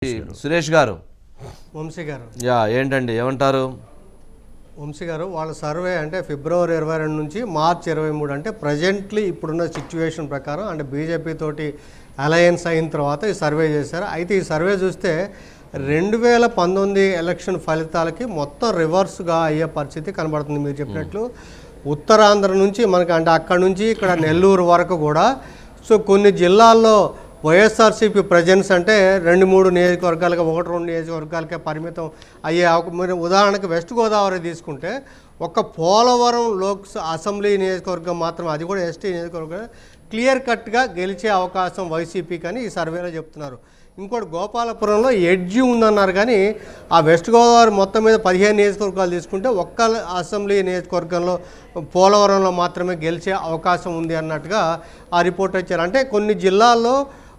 సురేష్ గారు, వంశీ గారు, ఏంటండి ఏమంటారు? వంశీ గారు, వాళ్ళ సర్వే అంటే ఫిబ్రవరి 22 నుంచి మార్చ్ 23 అంటే ప్రజెంట్లీ ఇప్పుడున్న సిచ్యువేషన్ ప్రకారం అంటే బీజేపీ తోటి అలయన్స్ అయిన తర్వాత ఈ సర్వే చేశారు. అయితే ఈ సర్వే చూస్తే 2019 ఎలక్షన్ ఫలితాలకి మొత్తం రివర్స్గా అయ్యే పరిస్థితి కనబడుతుంది. మీరు చెప్పినట్లు ఉత్తరాంధ్ర నుంచి మనకి అంటే అక్కడ నుంచి ఇక్కడ నెల్లూరు వరకు కూడా సో కొన్ని జిల్లాల్లో వైఎస్ఆర్సీపీ ప్రజెన్స్ అంటే 2-3 నియోజకవర్గాలకి 1-2 నియోజకవర్గాలకే పరిమితం అయ్యే మీరు ఉదాహరణకు వెస్ట్ గోదావరి తీసుకుంటే ఒక్క పోలవరం అసెంబ్లీ నియోజకవర్గం మాత్రం, అది కూడా ఎస్టీ నియోజకవర్గం క్లియర్ కట్గా గెలిచే అవకాశం వైసీపీకి అని ఈ సర్వేలో చెప్తున్నారు. ఇంకోటి గోపాలపురంలో ఎడ్జి ఉందన్నారు, కానీ ఆ వెస్ట్ గోదావరి మొత్తం మీద 15 నియోజకవర్గాలు తీసుకుంటే ఒక్క అసెంబ్లీ నియోజకవర్గంలో పోలవరంలో మాత్రమే గెలిచే అవకాశం ఉంది అన్నట్టుగా ఆ రిపోర్ట్ వచ్చారు. అంటే కొన్ని జిల్లాల్లో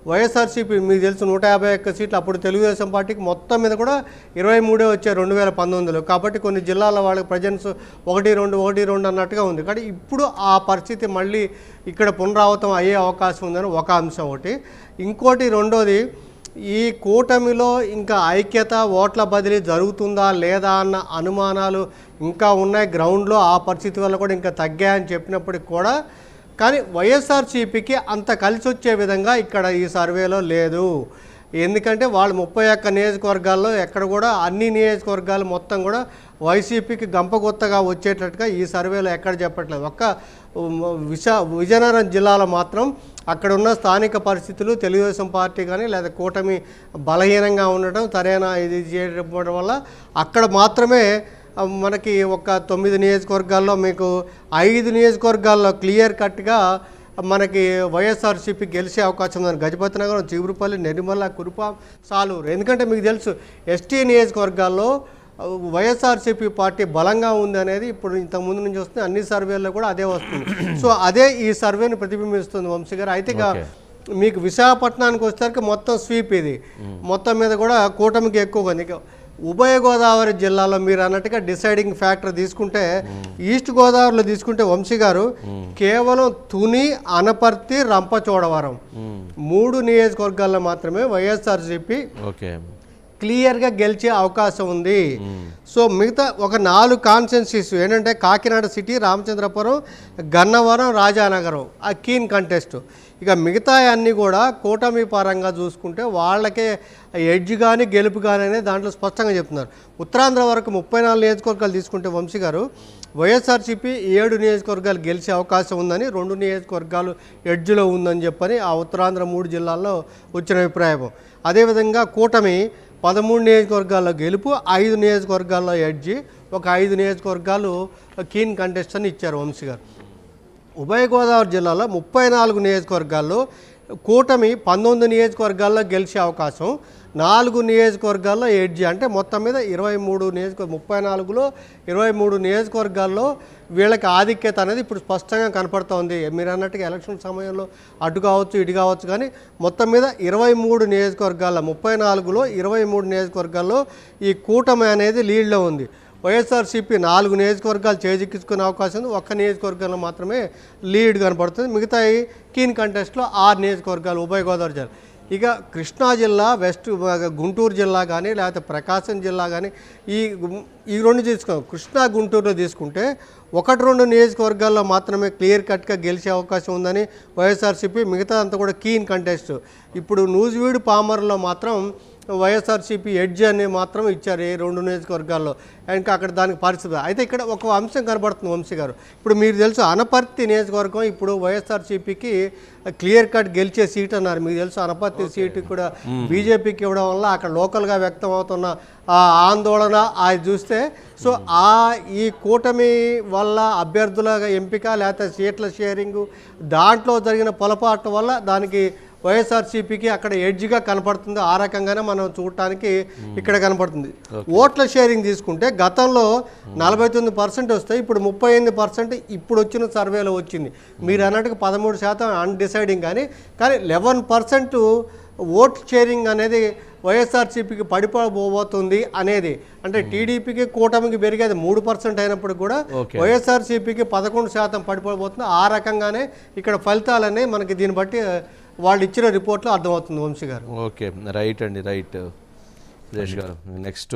వైఎస్ఆర్సీపీ మీకు తెలుసు 151 సీట్లు, అప్పుడు తెలుగుదేశం పార్టీకి మొత్తం మీద కూడా 23 వచ్చాయి 2019లో. కాబట్టి కొన్ని జిల్లాల వాళ్ళకి ప్రజెన్స్ 1-2 అన్నట్టుగా ఉంది. కానీ ఇప్పుడు ఆ పరిస్థితి మళ్ళీ ఇక్కడ పునరావృతం అయ్యే అవకాశం ఉందని ఒక అంశం ఒకటి. ఇంకోటి రెండోది, ఈ కూటమిలో ఇంకా ఐక్యత ఓట్ల బదిలీ జరుగుతుందా లేదా అన్న అనుమానాలు ఇంకా ఉన్నాయి గ్రౌండ్లో. ఆ పరిస్థితి వల్ల కూడా ఇంకా తగ్గాయని చెప్పినప్పటికి కూడా కానీ వైఎస్ఆర్సీపీకి అంత కలిసి వచ్చే విధంగా ఇక్కడ ఈ సర్వేలో లేదు. ఎందుకంటే వాళ్ళు 31 నియోజకవర్గాల్లో ఎక్కడ కూడా అన్ని నియోజకవర్గాలు మొత్తం కూడా వైసీపీకి గంపగొత్తగా వచ్చేటట్టుగా ఈ సర్వేలో ఎక్కడ చెప్పట్లేదు. ఒక్క విజయనగరం జిల్లాలో మాత్రం అక్కడ ఉన్న స్థానిక పరిస్థితులు తెలుగుదేశం పార్టీ కానీ లేదా కూటమి బలహీనంగా ఉండటం, సరైన ఇది చేయడం వల్ల అక్కడ మాత్రమే మనకి ఒక 9 నియోజకవర్గాల్లో మీకు 5 నియోజకవర్గాల్లో క్లియర్ కట్గా మనకి వైఎస్ఆర్సీపీ గెలిచే అవకాశం ఉందని. గజపతి నగరం, చీపురుపల్లి, నెరిమల్ల, కురుపాం, సాలూరు. ఎందుకంటే మీకు తెలుసు ఎస్టీ నియోజకవర్గాల్లో వైఎస్ఆర్సీపీ పార్టీ బలంగా ఉంది అనేది ఇప్పుడు ఇంతకుముందు నుంచి వస్తుంది, అన్ని సర్వేల్లో కూడా అదే వస్తుంది. సో అదే ఈ సర్వేని ప్రతిబింబిస్తుంది వంశీ గారు. అయితే మీకు విశాఖపట్నానికి వచ్చేసరికి మొత్తం స్వీప్ ఇది మొత్తం మీద కూడా కూటమికి ఎక్కువగా ఉంది. ఉభయ గోదావరి జిల్లాలో మీరు అన్నట్టుగా డిసైడింగ్ ఫ్యాక్టర్ తీసుకుంటే ఈస్ట్ గోదావరిలో తీసుకుంటే వంశీ గారు కేవలం తుని, అనపర్తి, రంపచోడవరం 3 నియోజకవర్గాల్లో మాత్రమే వైఎస్ఆర్సీపీ క్లియర్గా గెలిచే అవకాశం ఉంది. సో మిగతా ఒక 4 కాన్స్టిట్యున్సీస్ ఏంటంటే కాకినాడ సిటీ, రామచంద్రపురం, గన్నవరం, రాజానగరం ఆ కీన్ కంటెస్ట్. ఇక మిగతా అన్నీ కూడా కూటమి పరంగా చూసుకుంటే వాళ్ళకే ఎడ్జ్ కానీ గెలుపు కానీ అనేది దాంట్లో స్పష్టంగా చెప్తున్నారు. ఉత్తరాంధ్ర వరకు 34 నియోజకవర్గాలు తీసుకుంటే వంశీ గారు వైఎస్ఆర్సీపీ 7 నియోజకవర్గాలు గెలిచే అవకాశం ఉందని, 2 నియోజకవర్గాలు ఎడ్జ్లో ఉందని చెప్పని ఆ ఉత్తరాంధ్ర 3 జిల్లాల్లో వచ్చిన అభిప్రాయం. అదేవిధంగా కూటమి 13 నియోజకవర్గాల్లో గెలుపు, 5 నియోజకవర్గాల్లో ఎడ్జి, ఒక 5 నియోజకవర్గాలు కీన్ కంటెస్ట్ అని ఇచ్చారు వంశీ గారు. ఉభయ గోదావరి జిల్లాలో 34 నియోజకవర్గాల్లో కూటమి 19 నియోజకవర్గాల్లో గెలిచే అవకాశం, 4 నియోజకవర్గాల్లో ఎడ్జి. అంటే మొత్తం మీద 23 34లో 23 నియోజకవర్గాల్లో వీళ్ళకి ఆధిక్యత అనేది ఇప్పుడు స్పష్టంగా కనపడుతోంది. మీరు అన్నట్టుగా ఎలక్షన్ సమయంలో అటు కావచ్చు ఇటు కావచ్చు, కానీ మొత్తం మీద 23 నియోజకవర్గాల్లో 34లో 23 నియోజకవర్గాల్లో ఈ కూటమి అనేది లీడ్లో ఉంది. వైఎస్ఆర్సీపీ 4 నియోజకవర్గాలు చేజిక్కించుకునే అవకాశం ఉంది, 1 నియోజకవర్గంలో మాత్రమే లీడ్ కనపడుతుంది. మిగతా కీన్ కంటెస్ట్లో 6 నియోజకవర్గాలు ఉభయ గోదావరి జిల్లా. ఇక కృష్ణా జిల్లా, గుంటూరు జిల్లా కానీ లేకపోతే ప్రకాశం జిల్లా కానీ ఈ 2 తీసుకున్నాం. కృష్ణా, గుంటూరులో తీసుకుంటే 1-2 నియోజకవర్గాల్లో మాత్రమే క్లియర్ కట్గా గెలిచే అవకాశం ఉందని వైఎస్ఆర్సీపీ, మిగతా అంతా కూడా కీన్ కంటెస్ట్. ఇప్పుడు నూజివీడు, పామర్లో మాత్రం వైఎస్ఆర్సీపీ ఎడ్జ్ అని మాత్రం ఇచ్చారు ఈ 2 నియోజకవర్గాల్లో. ఇంకా అక్కడ దానికి పరిస్థితి. అయితే ఇక్కడ ఒక అంశం కనబడుతుంది వంశీ గారు. ఇప్పుడు మీరు తెలుసు అనపర్తి నియోజకవర్గం ఇప్పుడు వైఎస్ఆర్సీపీకి క్లియర్ కట్ గెలిచే సీట్ అన్నారు. మీకు తెలుసు అనపర్తి సీటు కూడా బీజేపీకి ఇవ్వడం వల్ల అక్కడ లోకల్గా వ్యక్తం అవుతున్న ఆ ఆందోళన అది చూస్తే సో ఈ కూటమి వల్ల అభ్యర్థుల ఎంపిక లేకపోతే సీట్ల షేరింగు దాంట్లో జరిగిన పొరపాటు వల్ల దానికి వైఎస్ఆర్సీపీకి అక్కడ ఎడ్జ్గా కనపడుతుంది. ఆ రకంగానే మనం చూడటానికి ఇక్కడ కనపడుతుంది. ఓట్ల షేరింగ్ తీసుకుంటే గతంలో 49% వస్తాయి, ఇప్పుడు 38% ఇప్పుడు వచ్చిన సర్వేలో వచ్చింది. మీరు అన్నట్టుగా 13% అన్డిసైడింగ్ కానీ 11% ఓట్ షేరింగ్ అనేది వైఎస్ఆర్సీపీకి పడిపోబోతుంది అనేది. అంటే టీడీపీకి కూటమికి పెరిగేది 3% అయినప్పుడు కూడా వైఎస్ఆర్సీపీకి 11% పడిపోబోతుంది. ఆ రకంగానే ఇక్కడ ఫలితాలనే మనకి దీన్ని బట్టి వాళ్ళు ఇచ్చిన రిపోర్ట్లో అర్థమవుతుంది వంశీ గారు. ఓకే, రైట్ అండి, రైట్. సురేష్ గారు నెక్స్ట్